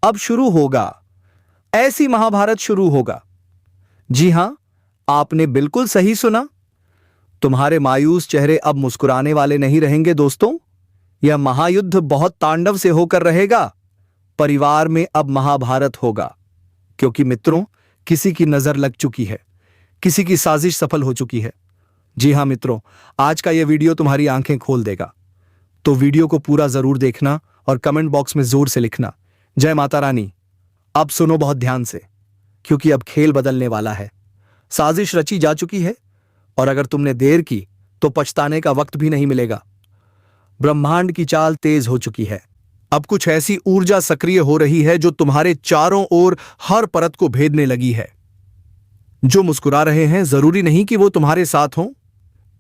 अब शुरू होगा, ऐसी महाभारत शुरू होगा। जी हां, आपने बिल्कुल सही सुना। तुम्हारे मायूस चेहरे अब मुस्कुराने वाले नहीं रहेंगे दोस्तों। यह महायुद्ध बहुत तांडव से होकर रहेगा। परिवार में अब महाभारत होगा, क्योंकि मित्रों, किसी की नजर लग चुकी है, किसी की साजिश सफल हो चुकी है। जी हां मित्रों, आज का यह वीडियो तुम्हारी आंखें खोल देगा। तो वीडियो को पूरा जरूर देखना और कमेंट बॉक्स में जोर से लिखना, जय माता रानी। अब सुनो बहुत ध्यान से, क्योंकि अब खेल बदलने वाला है। साजिश रची जा चुकी है, और अगर तुमने देर की तो पछताने का वक्त भी नहीं मिलेगा। ब्रह्मांड की चाल तेज हो चुकी है। अब कुछ ऐसी ऊर्जा सक्रिय हो रही है जो तुम्हारे चारों ओर हर परत को भेदने लगी है। जो मुस्कुरा रहे हैं, जरूरी नहीं कि वो तुम्हारे साथ हों।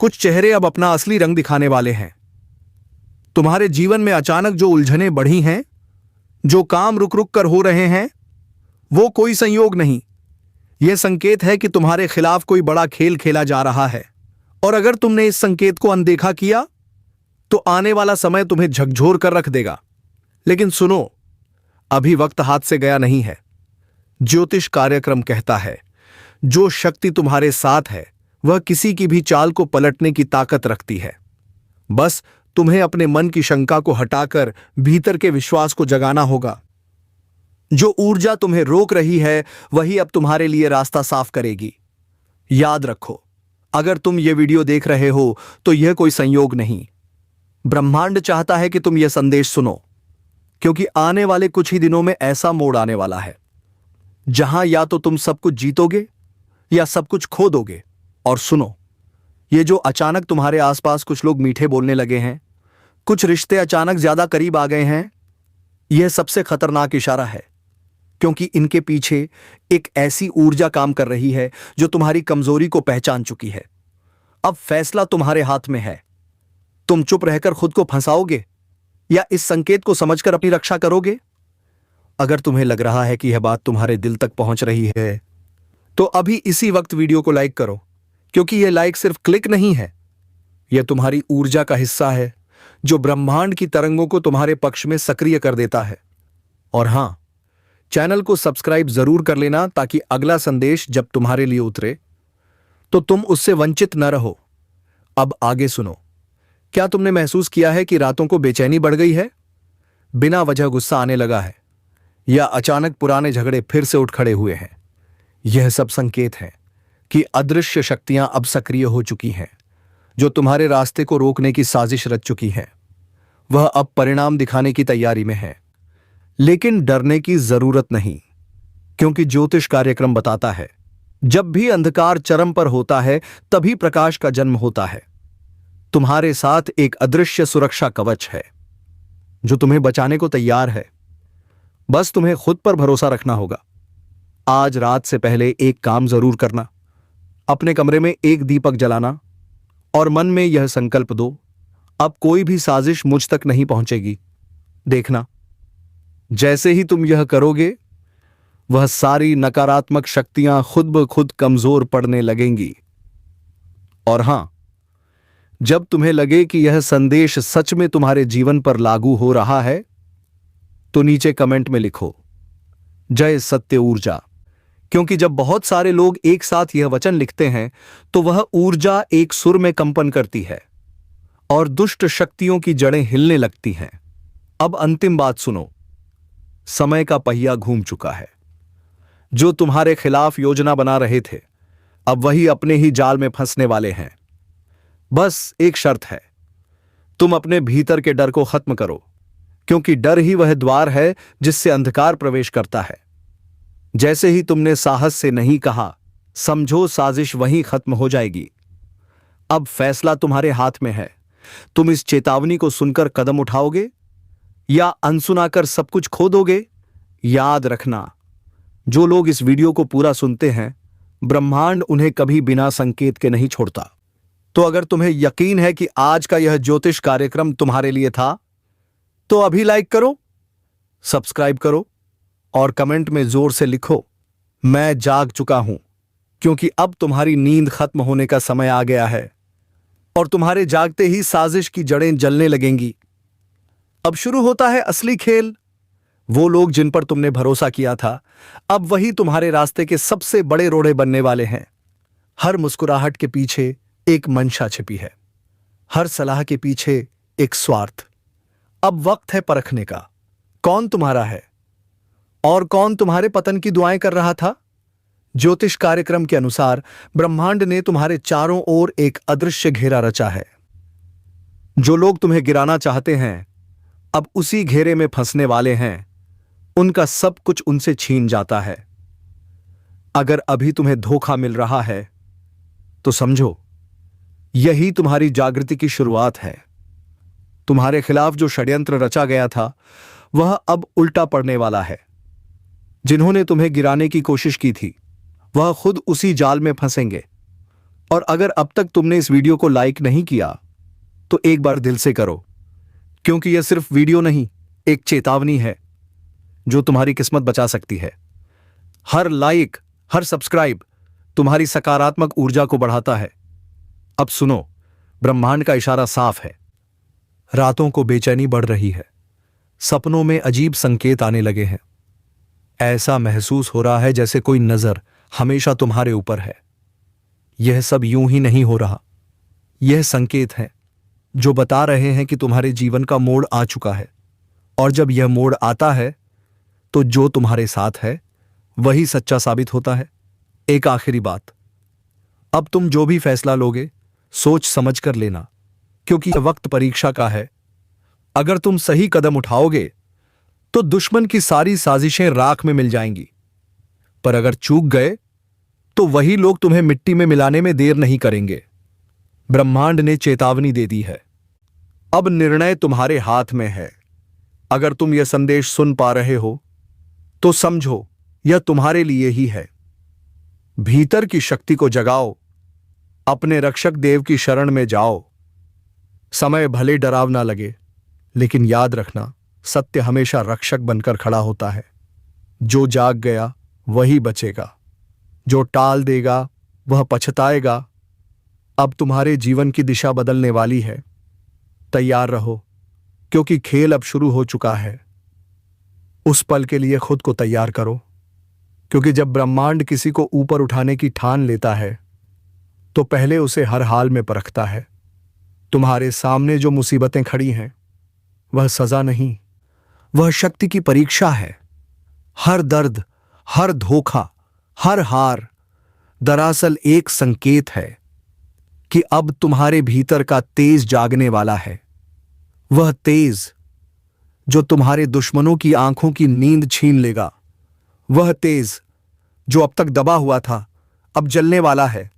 कुछ चेहरे अब अपना असली रंग दिखाने वाले हैं। तुम्हारे जीवन में अचानक जो उलझनें बढ़ी हैं, जो काम रुक रुक कर हो रहे हैं, वो कोई संयोग नहीं। यह संकेत है कि तुम्हारे खिलाफ कोई बड़ा खेल खेला जा रहा है। और अगर तुमने इस संकेत को अनदेखा किया तो आने वाला समय तुम्हें झकझोर कर रख देगा। लेकिन सुनो, अभी वक्त हाथ से गया नहीं है। ज्योतिष कार्यक्रम कहता है, जो शक्ति तुम्हारे साथ है वह किसी की भी चाल को पलटने की ताकत रखती है। बस तुम्हें अपने मन की शंका को हटाकर भीतर के विश्वास को जगाना होगा। जो ऊर्जा तुम्हें रोक रही है वही अब तुम्हारे लिए रास्ता साफ करेगी। याद रखो, अगर तुम ये वीडियो देख रहे हो तो यह कोई संयोग नहीं। ब्रह्मांड चाहता है कि तुम यह संदेश सुनो, क्योंकि आने वाले कुछ ही दिनों में ऐसा मोड़ आने वाला है जहां या तो तुम सब कुछ जीतोगे या सब कुछ खो दोगे। और सुनो, ये जो अचानक तुम्हारे आसपास कुछ लोग मीठे बोलने लगे हैं, कुछ रिश्ते अचानक ज्यादा करीब आ गए हैं, यह सबसे खतरनाक इशारा है, क्योंकि इनके पीछे एक ऐसी ऊर्जा काम कर रही है जो तुम्हारी कमजोरी को पहचान चुकी है। अब फैसला तुम्हारे हाथ में है। तुम चुप रहकर खुद को फंसाओगे या इस संकेत को समझकर अपनी रक्षा करोगे? अगर तुम्हें लग रहा है कि यह बात तुम्हारे दिल तक पहुंच रही है, तो अभी इसी वक्त वीडियो को लाइक करो, क्योंकि यह लाइक सिर्फ क्लिक नहीं है, यह तुम्हारी ऊर्जा का हिस्सा है जो ब्रह्मांड की तरंगों को तुम्हारे पक्ष में सक्रिय कर देता है। और हां, चैनल को सब्सक्राइब जरूर कर लेना, ताकि अगला संदेश जब तुम्हारे लिए उतरे तो तुम उससे वंचित न रहो। अब आगे सुनो। क्या तुमने महसूस किया है कि रातों को बेचैनी बढ़ गई है, बिना वजह गुस्सा आने लगा है, या अचानक पुराने झगड़े फिर से उठ खड़े हुए हैं? यह सब संकेत है कि अदृश्य शक्तियां अब सक्रिय हो चुकी हैं, जो तुम्हारे रास्ते को रोकने की साजिश रच चुकी हैं। वह अब परिणाम दिखाने की तैयारी में है। लेकिन डरने की जरूरत नहीं, क्योंकि ज्योतिष कार्यक्रम बताता है, जब भी अंधकार चरम पर होता है तभी प्रकाश का जन्म होता है। तुम्हारे साथ एक अदृश्य सुरक्षा कवच है जो तुम्हें बचाने को तैयार है। बस तुम्हें खुद पर भरोसा रखना होगा। आज रात से पहले एक काम जरूर करना। अपने कमरे में एक दीपक जलाना और मन में यह संकल्प दो, अब कोई भी साजिश मुझ तक नहीं पहुंचेगी। देखना, जैसे ही तुम यह करोगे, वह सारी नकारात्मक शक्तियां खुद ब खुद कमजोर पड़ने लगेंगी। और हां, जब तुम्हें लगे कि यह संदेश सच में तुम्हारे जीवन पर लागू हो रहा है, तो नीचे कमेंट में लिखो, जय सत्य ऊर्जा। क्योंकि जब बहुत सारे लोग एक साथ यह वचन लिखते हैं तो वह ऊर्जा एक सुर में कंपन करती है और दुष्ट शक्तियों की जड़ें हिलने लगती हैं। अब अंतिम बात सुनो, समय का पहिया घूम चुका है। जो तुम्हारे खिलाफ योजना बना रहे थे, अब वही अपने ही जाल में फंसने वाले हैं। बस एक शर्त है, तुम अपने भीतर के डर को खत्म करो, क्योंकि डर ही वह द्वार है जिससे अंधकार प्रवेश करता है। जैसे ही तुमने साहस से नहीं कहा, समझो साजिश वहीं खत्म हो जाएगी। अब फैसला तुम्हारे हाथ में है। तुम इस चेतावनी को सुनकर कदम उठाओगे या अनसुनाकर सब कुछ खो दोगे? याद रखना, जो लोग इस वीडियो को पूरा सुनते हैं, ब्रह्मांड उन्हें कभी बिना संकेत के नहीं छोड़ता। तो अगर तुम्हें यकीन है कि आज का यह ज्योतिष कार्यक्रम तुम्हारे लिए था, तो अभी लाइक करो, सब्सक्राइब करो और कमेंट में जोर से लिखो, मैं जाग चुका हूं, क्योंकि अब तुम्हारी नींद खत्म होने का समय आ गया है और तुम्हारे जागते ही साजिश की जड़ें जलने लगेंगी। अब शुरू होता है असली खेल। वो लोग जिन पर तुमने भरोसा किया था, अब वही तुम्हारे रास्ते के सबसे बड़े रोड़े बनने वाले हैं। हर मुस्कुराहट के पीछे एक मंशा छिपी है, हर सलाह के पीछे एक स्वार्थ। अब वक्त है परखने का, कौन तुम्हारा है और कौन तुम्हारे पतन की दुआएं कर रहा था। ज्योतिष कार्यक्रम के अनुसार ब्रह्मांड ने तुम्हारे चारों ओर एक अदृश्य घेरा रचा है। जो लोग तुम्हें गिराना चाहते हैं अब उसी घेरे में फंसने वाले हैं। उनका सब कुछ उनसे छीन जाता है। अगर अभी तुम्हें धोखा मिल रहा है तो समझो यही तुम्हारी जागृति की शुरुआत है। तुम्हारे खिलाफ जो षड्यंत्र रचा गया था वह अब उल्टा पड़ने वाला है। जिन्होंने तुम्हें गिराने की कोशिश की थी वह खुद उसी जाल में फंसेंगे। और अगर अब तक तुमने इस वीडियो को लाइक नहीं किया तो एक बार दिल से करो, क्योंकि यह सिर्फ वीडियो नहीं, एक चेतावनी है जो तुम्हारी किस्मत बचा सकती है। हर लाइक, हर सब्सक्राइब तुम्हारी सकारात्मक ऊर्जा को बढ़ाता है। अब सुनो, ब्रह्मांड का इशारा साफ है। रातों को बेचैनी बढ़ रही है, सपनों में अजीब संकेत आने लगे हैं। ऐसा महसूस हो रहा है जैसे कोई नजर हमेशा तुम्हारे ऊपर है। यह सब यूं ही नहीं हो रहा, यह संकेत है जो बता रहे हैं कि तुम्हारे जीवन का मोड़ आ चुका है। और जब यह मोड़ आता है तो जो तुम्हारे साथ है वही सच्चा साबित होता है। एक आखिरी बात, अब तुम जो भी फैसला लोगे सोच समझ कर लेना, क्योंकि यह वक्त परीक्षा का है। अगर तुम सही कदम उठाओगे तो दुश्मन की सारी साजिशें राख में मिल जाएंगी, पर अगर चूक गए तो वही लोग तुम्हें मिट्टी में मिलाने में देर नहीं करेंगे। ब्रह्मांड ने चेतावनी दे दी है, अब निर्णय तुम्हारे हाथ में है। अगर तुम यह संदेश सुन पा रहे हो तो समझो यह तुम्हारे लिए ही है। भीतर की शक्ति को जगाओ, अपने रक्षक देव की शरण में जाओ। समय भले डरावना लगे, लेकिन याद रखना सत्य हमेशा रक्षक बनकर खड़ा होता है। जो जाग गया वही बचेगा, जो टाल देगा वह पछताएगा। अब तुम्हारे जीवन की दिशा बदलने वाली है। तैयार रहो, क्योंकि खेल अब शुरू हो चुका है। उस पल के लिए खुद को तैयार करो, क्योंकि जब ब्रह्मांड किसी को ऊपर उठाने की ठान लेता है तो पहले उसे हर हाल में परखता है। तुम्हारे सामने जो मुसीबतें खड़ी हैं वह सजा नहीं, वह शक्ति की परीक्षा है। हर दर्द, हर धोखा, हर हार दरअसल एक संकेत है कि अब तुम्हारे भीतर का तेज जागने वाला है। वह तेज जो तुम्हारे दुश्मनों की आंखों की नींद छीन लेगा, वह तेज जो अब तक दबा हुआ था अब जलने वाला है।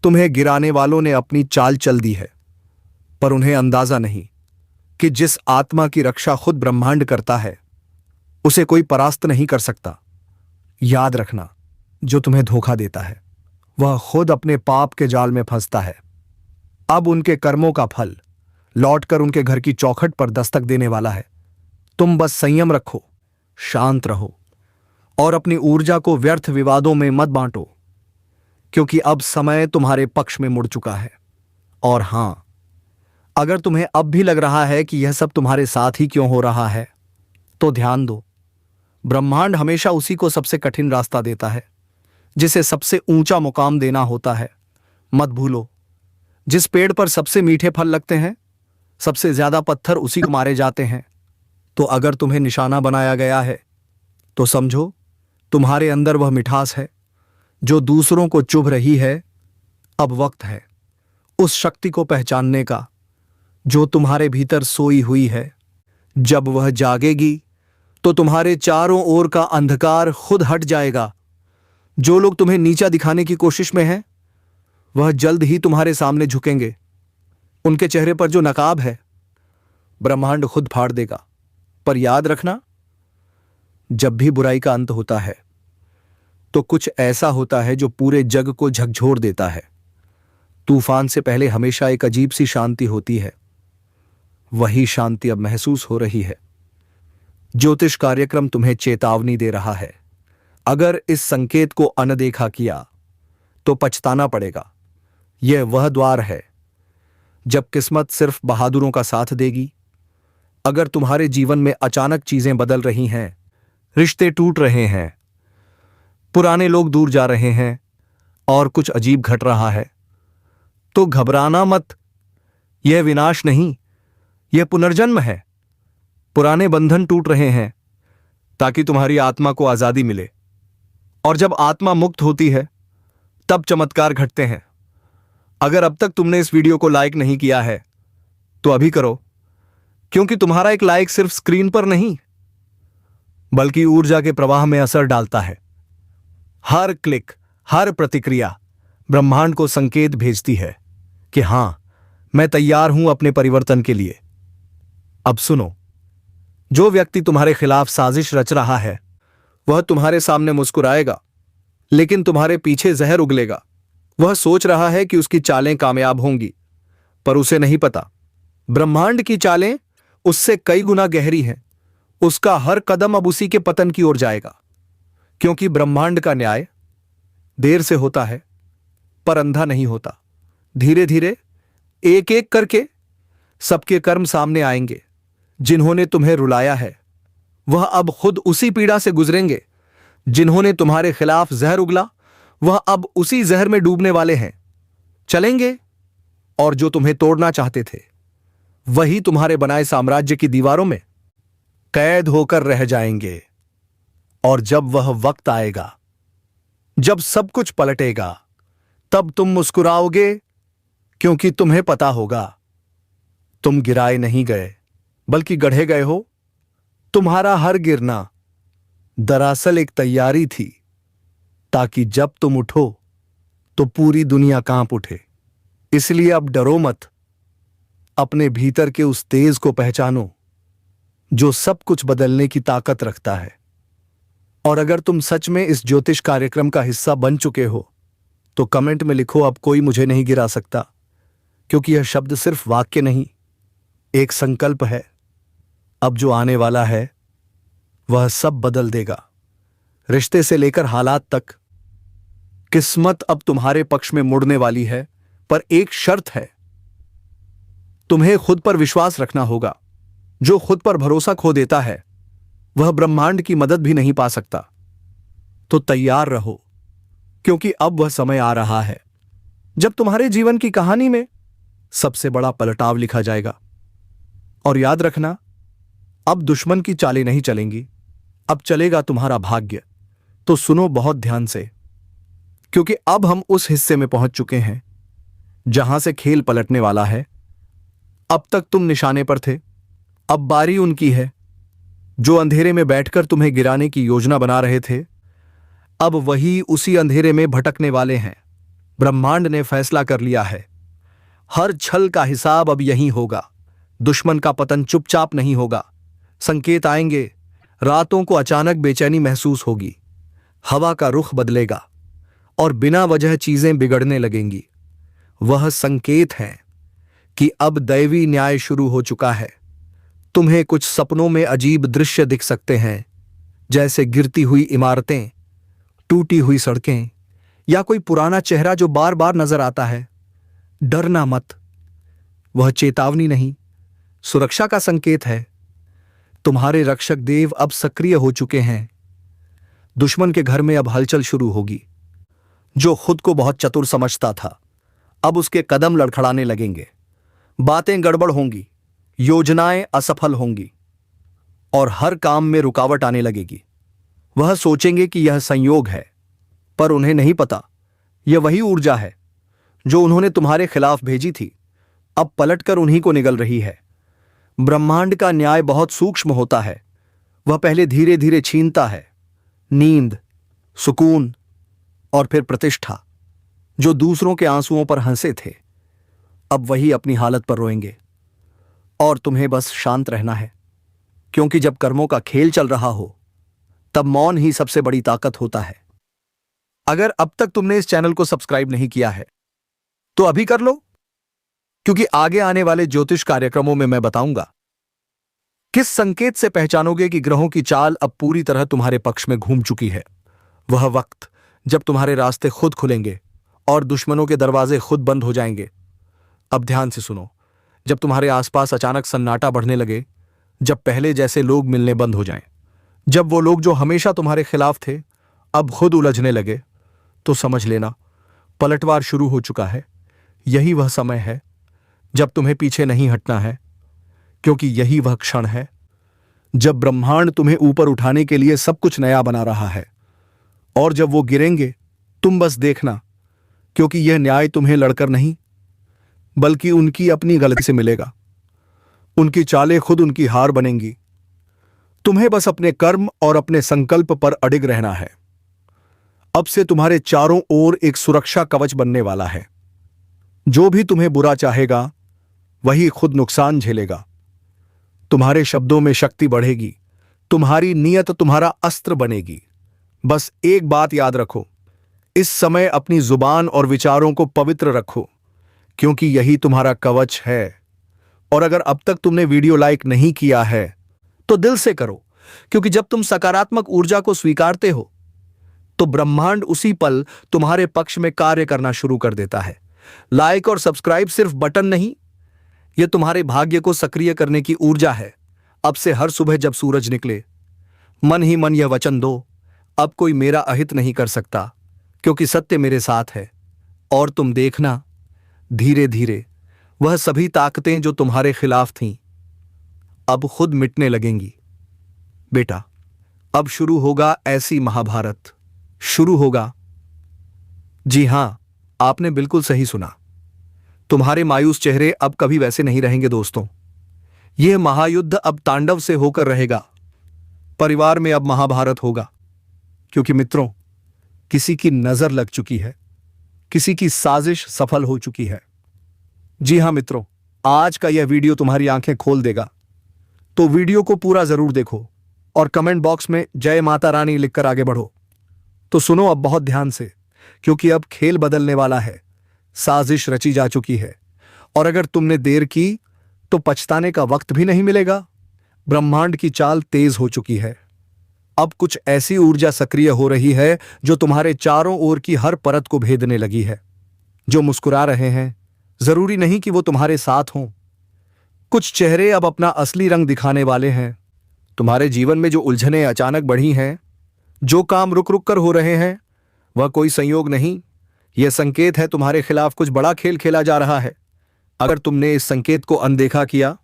तुम्हें गिराने वालों ने अपनी चाल चल दी है, पर उन्हें अंदाजा नहीं कि जिस आत्मा की रक्षा खुद ब्रह्मांड करता है उसे कोई परास्त नहीं कर सकता। याद रखना, जो तुम्हें धोखा देता है वह खुद अपने पाप के जाल में फंसता है। अब उनके कर्मों का फल लौटकर उनके घर की चौखट पर दस्तक देने वाला है। तुम बस संयम रखो, शांत रहो और अपनी ऊर्जा को व्यर्थ विवादों में मत बांटो, क्योंकि अब समय तुम्हारे पक्ष में मुड़ चुका है। और हां, अगर तुम्हें अब भी लग रहा है कि यह सब तुम्हारे साथ ही क्यों हो रहा है, तो ध्यान दो, ब्रह्मांड हमेशा उसी को सबसे कठिन रास्ता देता है जिसे सबसे ऊंचा मुकाम देना होता है। मत भूलो, जिस पेड़ पर सबसे मीठे फल लगते हैं सबसे ज्यादा पत्थर उसी को मारे जाते हैं। तो अगर तुम्हें निशाना बनाया गया है तो समझो तुम्हारे अंदर वह मिठास है जो दूसरों को चुभ रही है। अब वक्त है उस शक्ति को पहचानने का जो तुम्हारे भीतर सोई हुई है। जब वह जागेगी तो तुम्हारे चारों ओर का अंधकार खुद हट जाएगा। जो लोग तुम्हें नीचा दिखाने की कोशिश में हैं वह जल्द ही तुम्हारे सामने झुकेंगे। उनके चेहरे पर जो नकाब है ब्रह्मांड खुद फाड़ देगा। पर याद रखना, जब भी बुराई का अंत होता है तो कुछ ऐसा होता है जो पूरे जग को झकझोर देता है। तूफान से पहले हमेशा एक अजीब सी शांति होती है। वही शांति अब महसूस हो रही है। ज्योतिष कार्यक्रम तुम्हें चेतावनी दे रहा है, अगर इस संकेत को अनदेखा किया तो पछताना पड़ेगा। यह वह द्वार है जब किस्मत सिर्फ बहादुरों का साथ देगी। अगर तुम्हारे जीवन में अचानक चीजें बदल रही हैं, रिश्ते टूट रहे हैं, पुराने लोग दूर जा रहे हैं और कुछ अजीब घट रहा है, तो घबराना मत। यह विनाश नहीं, यह पुनर्जन्म है। पुराने बंधन टूट रहे हैं ताकि तुम्हारी आत्मा को आजादी मिले, और जब आत्मा मुक्त होती है तब चमत्कार घटते हैं। अगर अब तक तुमने इस वीडियो को लाइक नहीं किया है तो अभी करो, क्योंकि तुम्हारा एक लाइक सिर्फ स्क्रीन पर नहीं बल्कि ऊर्जा के प्रवाह में असर डालता है। हर क्लिक, हर प्रतिक्रिया ब्रह्मांड को संकेत भेजती है कि हां, मैं तैयार हूं अपने परिवर्तन के लिए। अब सुनो, जो व्यक्ति तुम्हारे खिलाफ साजिश रच रहा है वह तुम्हारे सामने मुस्कुराएगा, लेकिन तुम्हारे पीछे जहर उगलेगा। वह सोच रहा है कि उसकी चालें कामयाब होंगी, पर उसे नहीं पता ब्रह्मांड की चालें उससे कई गुना गहरी हैं। उसका हर कदम अब उसी के पतन की ओर जाएगा, क्योंकि ब्रह्मांड का न्याय देर से होता है पर अंधा नहीं होता। धीरे धीरे, एक एक करके सबके कर्म सामने आएंगे। जिन्होंने तुम्हें रुलाया है वह अब खुद उसी पीड़ा से गुजरेंगे। जिन्होंने तुम्हारे खिलाफ जहर उगला वह अब उसी जहर में डूबने वाले हैं, चलेंगे। और जो तुम्हें तोड़ना चाहते थे वही तुम्हारे बनाए साम्राज्य की दीवारों में कैद होकर रह जाएंगे। और जब वह वक्त आएगा जब सब कुछ पलटेगा, तब तुम मुस्कुराओगे, क्योंकि तुम्हें पता होगा तुम गिराए नहीं गए बल्कि गढ़े गए हो। तुम्हारा हर गिरना दरअसल एक तैयारी थी, ताकि जब तुम उठो तो पूरी दुनिया कांप उठे। इसलिए अब डरो मत। अपने भीतर के उस तेज को पहचानो जो सब कुछ बदलने की ताकत रखता है। और अगर तुम सच में इस ज्योतिष कार्यक्रम का हिस्सा बन चुके हो तो कमेंट में लिखो, अब कोई मुझे नहीं गिरा सकता, क्योंकि यह शब्द सिर्फ वाक्य नहीं, एक संकल्प है। अब जो आने वाला है वह सब बदल देगा, रिश्ते से लेकर हालात तक। किस्मत अब तुम्हारे पक्ष में मुड़ने वाली है, पर एक शर्त है, तुम्हें खुद पर विश्वास रखना होगा। जो खुद पर भरोसा खो देता है वह ब्रह्मांड की मदद भी नहीं पा सकता। तो तैयार रहो, क्योंकि अब वह समय आ रहा है जब तुम्हारे जीवन की कहानी में सबसे बड़ा पलटाव लिखा जाएगा। और याद रखना, अब दुश्मन की चालें नहीं चलेंगी, अब चलेगा तुम्हारा भाग्य। तो सुनो बहुत ध्यान से, क्योंकि अब हम उस हिस्से में पहुंच चुके हैं जहां से खेल पलटने वाला है। अब तक तुम निशाने पर थे, अब बारी उनकी है जो अंधेरे में बैठकर तुम्हें गिराने की योजना बना रहे थे। अब वही उसी अंधेरे में भटकने वाले हैं। ब्रह्मांड ने फैसला कर लिया है, हर छल का हिसाब अब यहीं होगा। दुश्मन का पतन चुपचाप नहीं होगा। संकेत आएंगे, रातों को अचानक बेचैनी महसूस होगी, हवा का रुख बदलेगा और बिना वजह चीजें बिगड़ने लगेंगी। वह संकेत है कि अब दैवी न्याय शुरू हो चुका है। तुम्हें कुछ सपनों में अजीब दृश्य दिख सकते हैं, जैसे गिरती हुई इमारतें, टूटी हुई सड़कें, या कोई पुराना चेहरा जो बार बार नजर आता है। डरना मत, वह चेतावनी नहीं, सुरक्षा का संकेत है। तुम्हारे रक्षक देव अब सक्रिय हो चुके हैं। दुश्मन के घर में अब हलचल शुरू होगी। जो खुद को बहुत चतुर समझता था अब उसके कदम लड़खड़ाने लगेंगे। बातें गड़बड़ होंगी, योजनाएं असफल होंगी और हर काम में रुकावट आने लगेगी। वह सोचेंगे कि यह संयोग है, पर उन्हें नहीं पता यह वही ऊर्जा है जो उन्होंने तुम्हारे खिलाफ भेजी थी, अब पलटकर उन्हीं को निगल रही है। ब्रह्मांड का न्याय बहुत सूक्ष्म होता है। वह पहले धीरे धीरे छीनता है नींद, सुकून और फिर प्रतिष्ठा। जो दूसरों के आंसुओं पर हंसे थे अब वही अपनी हालत पर रोएंगे। और तुम्हें बस शांत रहना है, क्योंकि जब कर्मों का खेल चल रहा हो तब मौन ही सबसे बड़ी ताकत होता है। अगर अब तक तुमने इस चैनल को सब्सक्राइब नहीं किया है तो अभी कर लो, क्योंकि आगे आने वाले ज्योतिष कार्यक्रमों में मैं बताऊंगा किस संकेत से पहचानोगे कि ग्रहों की चाल अब पूरी तरह तुम्हारे पक्ष में घूम चुकी है। वह वक्त जब तुम्हारे रास्ते खुद खुलेंगे और दुश्मनों के दरवाजे खुद बंद हो जाएंगे। अब ध्यान से सुनो, जब तुम्हारे आसपास अचानक सन्नाटा बढ़ने लगे, जब पहले जैसे लोग मिलने बंद हो जाएं, जब वो लोग जो हमेशा तुम्हारे खिलाफ थे अब खुद उलझने लगे, तो समझ लेना पलटवार शुरू हो चुका है। यही वह समय है जब तुम्हें पीछे नहीं हटना है, क्योंकि यही वह क्षण है जब ब्रह्मांड तुम्हें ऊपर उठाने के लिए सब कुछ नया बना रहा है। और जब वो गिरेंगे तुम बस देखना, क्योंकि यह न्याय तुम्हें लड़कर नहीं बल्कि उनकी अपनी गलती से मिलेगा। उनकी चालें खुद उनकी हार बनेंगी। तुम्हें बस अपने कर्म और अपने संकल्प पर अडिग रहना है। अब से तुम्हारे चारों ओर एक सुरक्षा कवच बनने वाला है। जो भी तुम्हें बुरा चाहेगा वही खुद नुकसान झेलेगा। तुम्हारे शब्दों में शक्ति बढ़ेगी, तुम्हारी नीयत तुम्हारा अस्त्र बनेगी। बस एक बात याद रखो, इस समय अपनी जुबान और विचारों को पवित्र रखो, क्योंकि यही तुम्हारा कवच है। और अगर अब तक तुमने वीडियो लाइक नहीं किया है तो दिल से करो, क्योंकि जब तुम सकारात्मक ऊर्जा को स्वीकारते हो तो ब्रह्मांड उसी पल तुम्हारे पक्ष में कार्य करना शुरू कर देता है। लाइक और सब्सक्राइब सिर्फ बटन नहीं, यह तुम्हारे भाग्य को सक्रिय करने की ऊर्जा है। अब से हर सुबह जब सूरज निकले मन ही मन यह वचन दो, अब कोई मेरा अहित नहीं कर सकता, क्योंकि सत्य मेरे साथ है। और तुम देखना धीरे धीरे वह सभी ताकतें जो तुम्हारे खिलाफ थीं अब खुद मिटने लगेंगी। बेटा, अब शुरू होगा ऐसी महाभारत, शुरू होगा। जी हां, आपने बिल्कुल सही सुना। तुम्हारे मायूस चेहरे अब कभी वैसे नहीं रहेंगे दोस्तों। यह महायुद्ध अब तांडव से होकर रहेगा। परिवार में अब महाभारत होगा, क्योंकि मित्रों, किसी की नजर लग चुकी है, किसी की साजिश सफल हो चुकी है। जी हां मित्रों, आज का यह वीडियो तुम्हारी आंखें खोल देगा। तो वीडियो को पूरा जरूर देखो और कमेंट बॉक्स में जय माता रानी लिखकर आगे बढ़ो। तो सुनो अब बहुत ध्यान से, क्योंकि अब खेल बदलने वाला है। साजिश रची जा चुकी है, और अगर तुमने देर की तो पछताने का वक्त भी नहीं मिलेगा। ब्रह्मांड की चाल तेज हो चुकी है। अब कुछ ऐसी ऊर्जा सक्रिय हो रही है जो तुम्हारे चारों ओर की हर परत को भेदने लगी है। जो मुस्कुरा रहे हैं जरूरी नहीं कि वो तुम्हारे साथ हों। कुछ चेहरे अब अपना असली रंग दिखाने वाले हैं। तुम्हारे जीवन में जो उलझनें अचानक बढ़ी हैं, जो काम रुक रुक कर हो रहे हैं, वह कोई संयोग नहीं, यह संकेत है तुम्हारे खिलाफ कुछ बड़ा खेल खेला जा रहा है। अगर तुमने इस संकेत को अनदेखा किया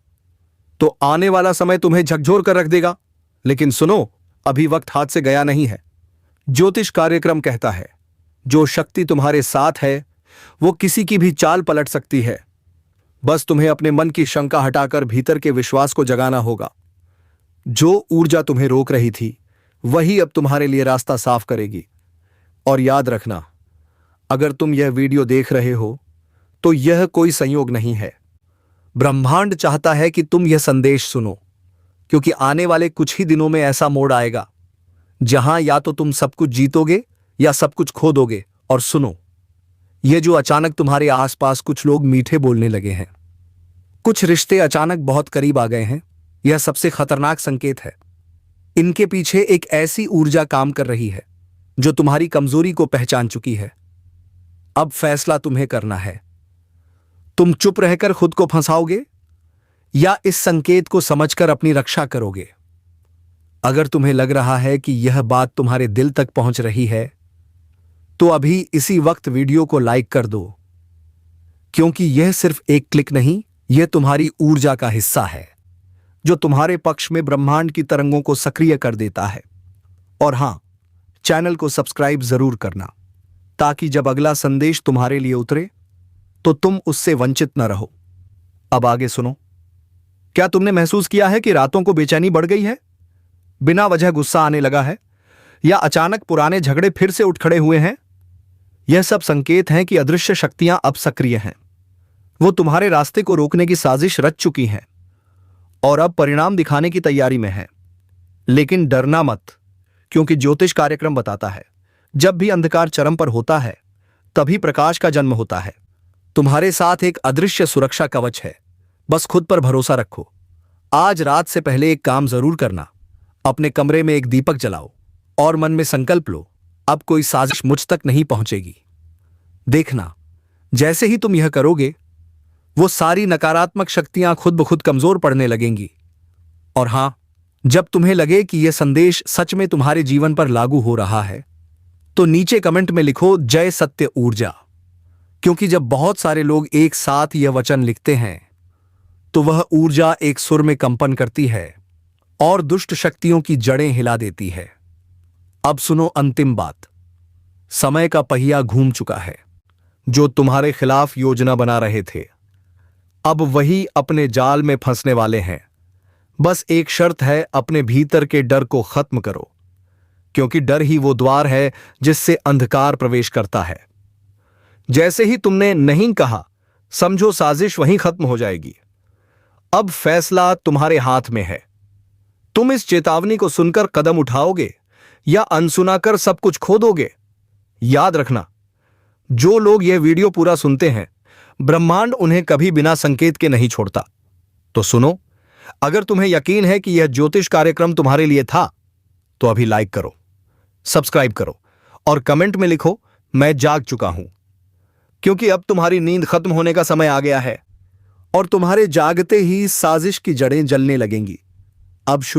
तो आने वाला समय तुम्हें झकझोर कर रख देगा। लेकिन सुनो, अभी वक्त हाथ से गया नहीं है। ज्योतिष कार्यक्रम कहता है, जो शक्ति तुम्हारे साथ है वो किसी की भी चाल पलट सकती है। बस तुम्हें अपने मन की शंका हटाकर भीतर के विश्वास को जगाना होगा। जो ऊर्जा तुम्हें रोक रही थी वही अब तुम्हारे लिए रास्ता साफ करेगी। और याद रखना, अगर तुम यह वीडियो देख रहे हो तो यह कोई संयोग नहीं है। ब्रह्मांड चाहता है कि तुम यह संदेश सुनो, क्योंकि आने वाले कुछ ही दिनों में ऐसा मोड़ आएगा जहां या तो तुम सब कुछ जीतोगे या सब कुछ खो दोगे। और सुनो, यह जो अचानक तुम्हारे आसपास कुछ लोग मीठे बोलने लगे हैं, कुछ रिश्ते अचानक बहुत करीब आ गए हैं, यह सबसे खतरनाक संकेत है। इनके पीछे एक ऐसी ऊर्जा काम कर रही है जो तुम्हारी कमजोरी को पहचान चुकी है। अब फैसला तुम्हें करना है। तुम चुप रहकर खुद को फंसाओगे या इस संकेत को समझकर अपनी रक्षा करोगे। अगर तुम्हें लग रहा है कि यह बात तुम्हारे दिल तक पहुंच रही है तो अभी इसी वक्त वीडियो को लाइक कर दो, क्योंकि यह सिर्फ एक क्लिक नहीं, यह तुम्हारी ऊर्जा का हिस्सा है जो तुम्हारे पक्ष में ब्रह्मांड की तरंगों को सक्रिय कर देता है। और हां, चैनल को सब्सक्राइब जरूर करना, ताकि जब अगला संदेश तुम्हारे लिए उतरे तो तुम उससे वंचित न रहो। अब आगे सुनो। क्या तुमने महसूस किया है कि रातों को बेचैनी बढ़ गई है, बिना वजह गुस्सा आने लगा है, या अचानक पुराने झगड़े फिर से उठ खड़े हुए हैं? यह सब संकेत हैं कि अदृश्य शक्तियां अब सक्रिय हैं। वो तुम्हारे रास्ते को रोकने की साजिश रच चुकी हैं और अब परिणाम दिखाने की तैयारी में है। लेकिन डरना मत, क्योंकि ज्योतिष कार्यक्रम बताता है, जब भी अंधकार चरम पर होता है तभी प्रकाश का जन्म होता है। तुम्हारे साथ एक अदृश्य सुरक्षा कवच है। बस खुद पर भरोसा रखो। आज रात से पहले एक काम जरूर करना, अपने कमरे में एक दीपक जलाओ और मन में संकल्प लो, अब कोई साजिश मुझ तक नहीं पहुंचेगी। देखना, जैसे ही तुम यह करोगे वो सारी नकारात्मक शक्तियां खुद ब खुद कमजोर पड़ने लगेंगी। और हां, जब तुम्हें लगे कि यह संदेश सच में तुम्हारे जीवन पर लागू हो रहा है, तो नीचे कमेंट में लिखो जय सत्य ऊर्जा। क्योंकि जब बहुत सारे लोग एक साथ यह वचन लिखते हैं, तो वह ऊर्जा एक सुर में कंपन करती है और दुष्ट शक्तियों की जड़ें हिला देती है। अब सुनो अंतिम बात। समय का पहिया घूम चुका है। जो तुम्हारे खिलाफ योजना बना रहे थे, अब वही अपने जाल में फंसने वाले हैं। बस एक शर्त है, अपने भीतर के डर को खत्म करो, क्योंकि डर ही वो द्वार है जिससे अंधकार प्रवेश करता है। जैसे ही तुमने नहीं कहा, समझो साजिश वहीं खत्म हो जाएगी। अब फैसला तुम्हारे हाथ में है। तुम इस चेतावनी को सुनकर कदम उठाओगे या अनसुना कर सब कुछ खो दोगे। याद रखना, जो लोग यह वीडियो पूरा सुनते हैं, ब्रह्मांड उन्हें कभी बिना संकेत के नहीं छोड़ता। तो सुनो, अगर तुम्हें यकीन है कि यह ज्योतिष कार्यक्रम तुम्हारे लिए था, तो अभी लाइक करो, सब्सक्राइब करो और कमेंट में लिखो मैं जाग चुका हूं। क्योंकि अब तुम्हारी नींद खत्म होने का समय आ गया है और तुम्हारे जागते ही साजिश की जड़ें जलने लगेंगी। अब शुरू